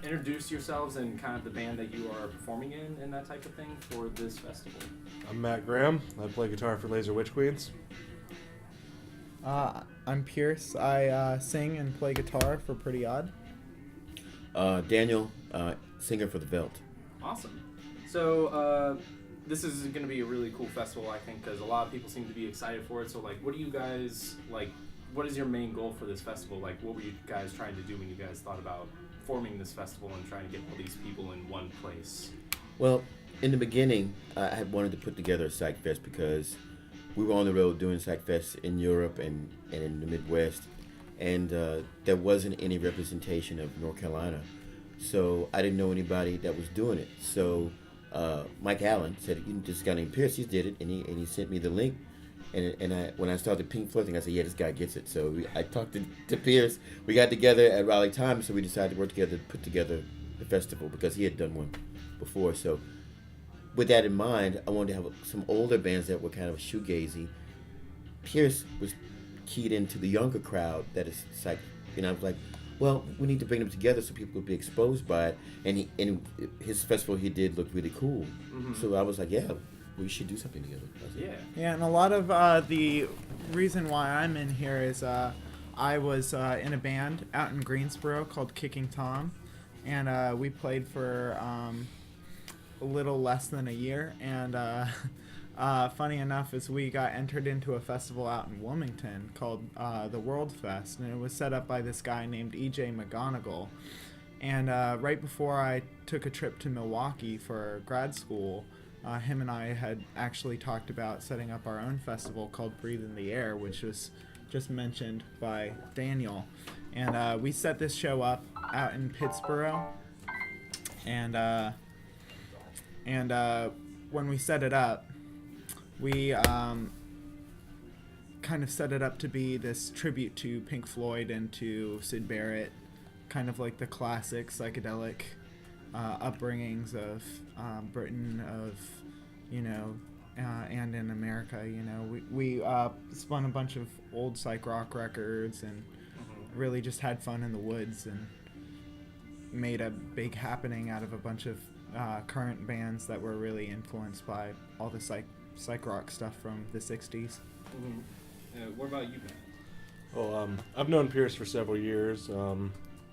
introduce yourselves and kind of the band that you are performing in and that type of thing for this festival. I'm Matt Graham. I play guitar for Laser Witch Queens. I'm Peirce. I sing and play guitar for Pretty Odd. Daniel, singer for The Velt. Awesome. So this is going to be a really cool festival, I think, because a lot of people seem to be excited for it. So, like, what do you guys, like, what is your main goal for this festival? Like, what were you guys trying to do when you guys thought about forming this festival and trying to get all these people in one place? Well, in the beginning, I had wanted to put together a Psych Fest because we were on the road doing Psych Fest in Europe and in the Midwest, and there wasn't any representation of North Carolina. So I didn't know anybody that was doing it. So Mike Allen said, this guy named Peirce, he did it, and he sent me the link. And when I started the Pink Floyd thing, I said, yeah, this guy gets it. So I talked to Peirce. We got together at Raleigh Times, so we decided to work together to put together the festival because he had done one before. So with that in mind, I wanted to have some older bands that were kind of shoegazy. Peirce was keyed into the younger crowd that is Psych. And I was like, well, we need to bring them together so people would be exposed by it. And his festival he did looked really cool. Mm-hmm. So I was like, yeah, we should do something together. Yeah, and a lot of the reason why I'm in here is I was in a band out in Greensboro called Kicking Tom, and we played for a little less than a year, and funny enough is we got entered into a festival out in Wilmington called the World Fest, and it was set up by this guy named E.J. McGonigal. And right before I took a trip to Milwaukee for grad school, him and I had actually talked about setting up our own festival called Breathe in the Air, which was just mentioned by Daniel. And we set this show up out in Pittsburgh. And when we set it up, we kind of set it up to be this tribute to Pink Floyd and to Syd Barrett, kind of like the classic psychedelic upbringings of Britain, of and in America. We spun a bunch of old psych rock records and really just had fun in the woods and made a big happening out of a bunch of current bands that were really influenced by all the psych rock stuff from the 60s. What about you, Matt? Well, I've known Peirce for several years. I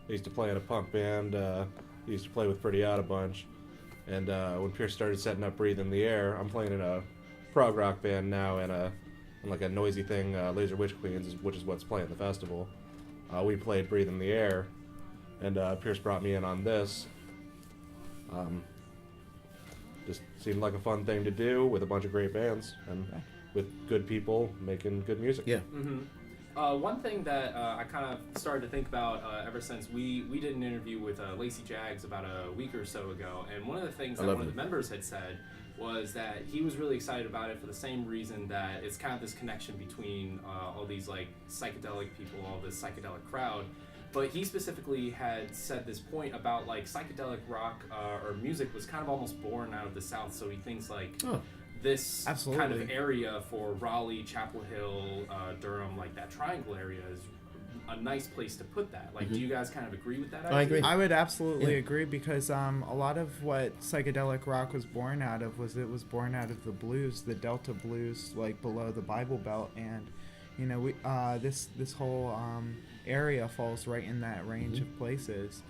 used to play in a punk band. He used to play with Pretty Odd a bunch. And when Peirce started setting up Breathe in the Air, I'm playing in a prog rock band now and like a noisy thing, Laser Witch Queens, which is what's playing the festival. We played Breathe in the Air, and Peirce brought me in on this. Just seemed like a fun thing to do with a bunch of great bands and with good people making good music. Yeah. One thing that I kind of started to think about ever since we did an interview with Lacey Jaggs about a week or so ago, and one of the things that one of the members had said was that he was really excited about it for the same reason that it's kind of this connection between all these like psychedelic people, all this psychedelic crowd. But he specifically had said this point about like psychedelic rock or music was kind of almost born out of the South, so he thinks like this kind of area for Raleigh, Chapel Hill, Durham, like that triangle area is a nice place to put that. Like, do you guys kind of agree with that idea? I agree. I would absolutely agree because a lot of what psychedelic rock was born out of was born out of the blues, the Delta blues, like below the Bible Belt, and we this whole area falls right in that range of places,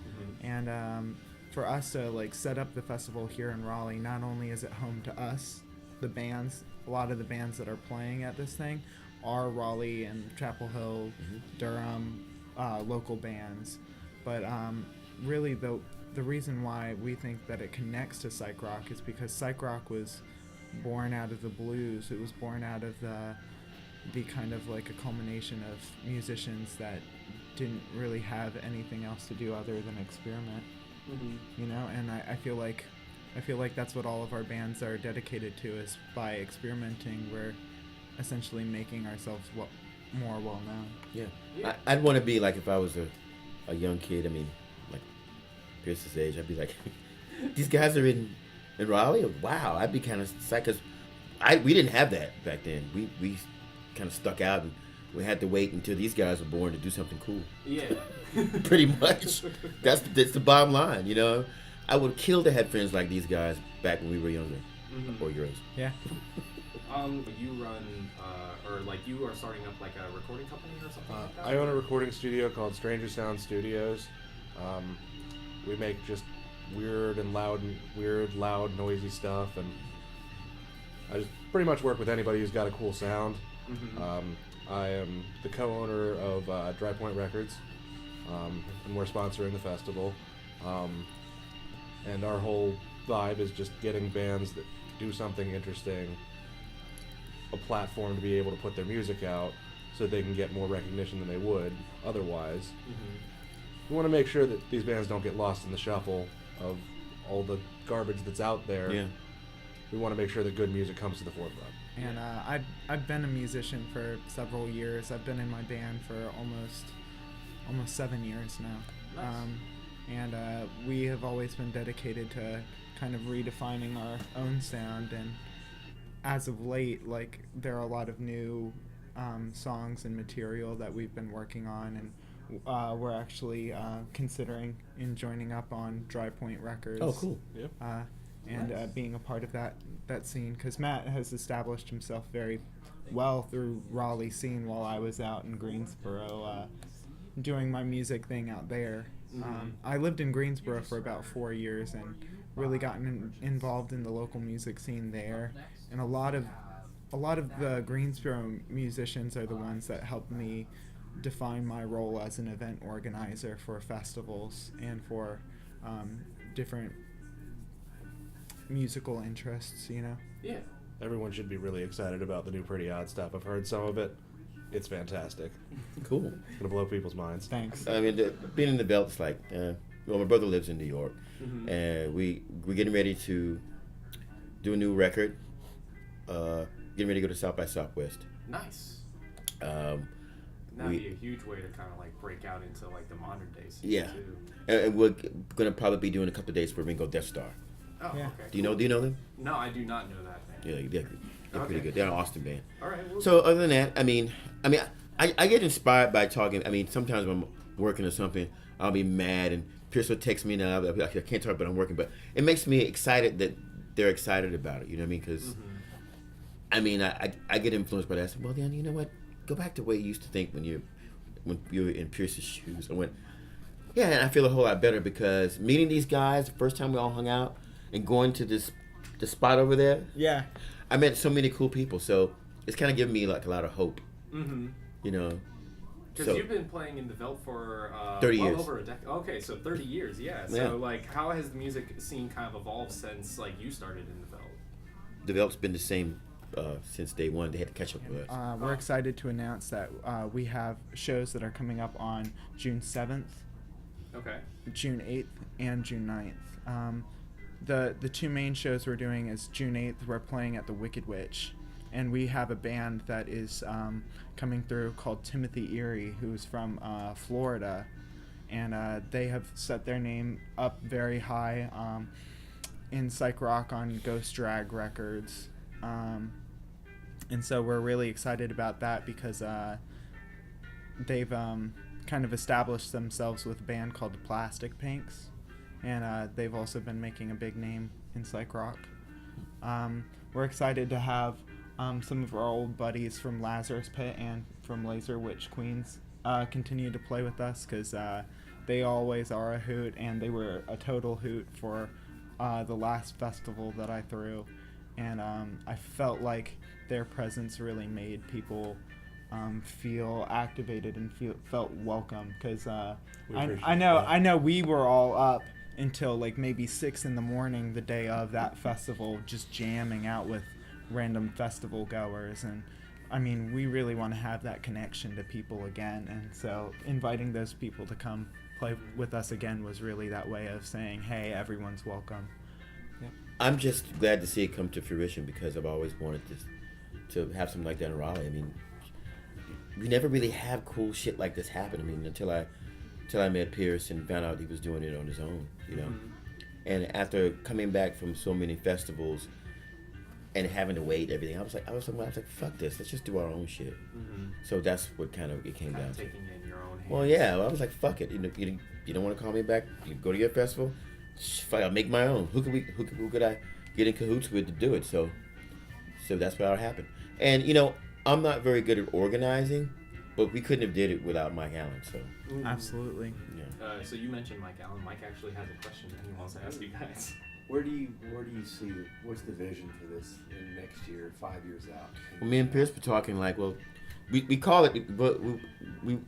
and for us to like set up the festival here in Raleigh, not only is it home to us, the bands, a lot of the bands that are playing at this thing are Raleigh and Chapel Hill, Durham, local bands, but really the reason why we think that it connects to psych rock is because psych rock was born out of the blues. It was born out of the kind of like a culmination of musicians that didn't really have anything else to do other than experiment, and I feel like that's what all of our bands are dedicated to, is by experimenting, we're essentially making ourselves more well known. Yeah. I'd want to be like, if I was a young kid, I mean, like Peirce's age, I'd be like, these guys are in Raleigh? Wow, I'd be kind of psyched, because we didn't have that back then. We kind of stuck out, and we had to wait until these guys were born to do something cool. Yeah. Pretty much. That's the bottom line, you know. I would kill to have friends like these guys back when we were younger, or your age. Yeah. You run, or like you are starting up like a recording company or something like that? I own a recording studio called Stranger Sound Studios. We make just weird, loud, noisy stuff, and I just pretty much work with anybody who's got a cool sound. I am the co-owner of Dry Point Records, and we're sponsoring the festival. And our whole vibe is just getting bands that do something interesting a platform to be able to put their music out so they can get more recognition than they would otherwise. We want to make sure that these bands don't get lost in the shuffle of all the garbage that's out there. Yeah. We want to make sure that good music comes to the forefront. And I've been a musician for several years. I've been in my band for almost 7 years now. Nice. And we have always been dedicated to kind of redefining our own sound. And as of late, like, there are a lot of new songs and material that we've been working on, and we're actually considering joining up on Dry Point Records. Oh, cool. Yep. And Nice. being a part of that scene, because Matt has established himself very well through Raleigh scene while I was out in Greensboro doing my music thing out there. I lived in Greensboro for about 4 years and really gotten involved in the local music scene there. And a lot of the Greensboro musicians are the ones that helped me define my role as an event organizer for festivals and for different musical interests, you know? Yeah. Everyone should be really excited about the new Pretty Odd stuff. I've heard some of it. It's fantastic. Cool. It's going to blow people's minds. Thanks. I mean, being in the Belt's like, well, my brother lives in New York, and we're getting ready to do a new record. Getting ready to go to South by Southwest. Nice. Um, That'd be a huge way to kind of like break out into like the modern day scene Yeah. too. and we're gonna probably be doing a couple of days for Ringo Death Star. Oh, Yeah. okay. Do you know them? No, I do not know that band. Yeah, they're pretty Okay. good. They're an Austin band. All right. Well, So other than that, I mean, I get inspired by talking. I mean, sometimes when I'm working or something, I'll be mad, and Peirce will text me now. I'll be like, I can't talk, but I'm working. But it makes me excited that they're excited about it. You know what I mean? Because I mean, I get influenced by that. I said, well, then you know what? Go back to the way you used to think when you were in Peirce's shoes. I went, yeah, and I feel a whole lot better because meeting these guys the first time we all hung out and going to the spot over there. Yeah. I met so many cool people, so it's kind of given me like a lot of hope. You know, because you've been playing in the Veld for 30 well years. over a decade. Okay, so 30 years, yeah. So Yeah. like, how has the music scene kind of evolved since like you started in the Veld? the Velt's been the same since day one. They had to catch up with us. We're excited to announce that we have shows that are coming up on June 7th, Okay. June 8th, and June 9th. The two main shows we're doing is June 8th, we're playing at the Wicked Witch. And we have a band that is coming through called Timothy Erie, who's from Florida. And they have set their name up very high in psych rock on Ghost Drag Records. And so we're really excited about that because they've kind of established themselves with a band called the Plastic Pinks. And they've also been making a big name in psych rock. We're excited to have some of our old buddies from Lazarus Pit and from Laser Witch Queens continue to play with us because they always are a hoot, and they were a total hoot for the last festival that I threw. And I felt like their presence really made people feel activated and felt welcome because I know we were all up until like maybe 6 a.m. the day of that festival, just jamming out with random festival goers. And I mean, we really want to have that connection to people again, and so inviting those people to come play with us again was really that way of saying, hey, everyone's welcome. I'm just glad to see it come to fruition because I've always wanted to have something like that in Raleigh. I mean, we never really have cool shit like this happen. I mean, until I met Peirce and found out he was doing it on his own, you know. And after coming back from so many festivals, and having to wait everything. I was like, fuck this. Let's just do our own shit. So that's what kind of it came down to. Taking it in your own hands. Well, yeah. I was like, fuck it. You don't want to call me back. You go to your festival. Fuck, I'll make my own. Who could I get in cahoots with to do it? So that's what happened. And I'm not very good at organizing, but we couldn't have did it without Mike Allen. So Absolutely. yeah. So you mentioned Mike Allen. Mike actually has a question that he wants to ask you guys. Where do you see what's the vision for this in next year, 5 years out? Well, me and Peirce were talking like, well, we call it, but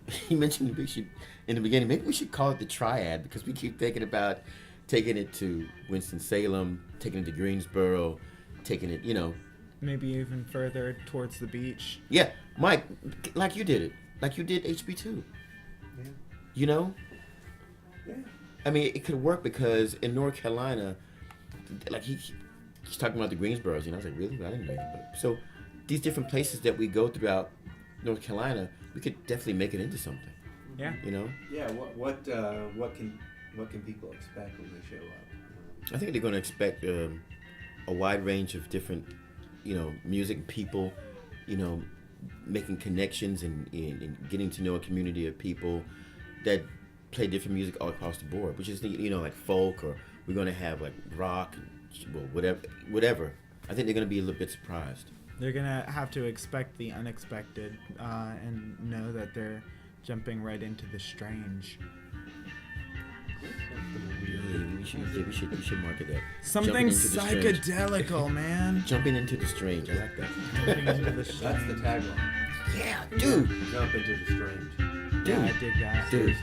he mentioned we should in the beginning. Maybe we should call it the Triad because we keep thinking about taking it to Winston-Salem, taking it to Greensboro, taking it, Maybe even further towards the beach. Yeah, Mike, like you did it, like you did HB2. Yeah. Yeah. I mean, it could work because in North Carolina, like he's talking about the Greensboros, I was like, really? I didn't know that. So these different places that we go throughout North Carolina, we could definitely make it into something. Yeah. Yeah. What can people expect when they show up? I think they're going to expect a wide range of different, music and people, making connections and getting to know a community of people that play different music all across the board, which is like folk, or we're going to have like rock, whatever. I think they're going to be a little bit surprised. They're going to have to expect the unexpected and know that they're jumping right into the strange. We should market that. Something psychedelical, man. Jumping into the strange. I like that. Jumping into the strange. That's the tagline. Yeah, dude. Jump into the strange. Dude. Yeah, I dig that. Dude.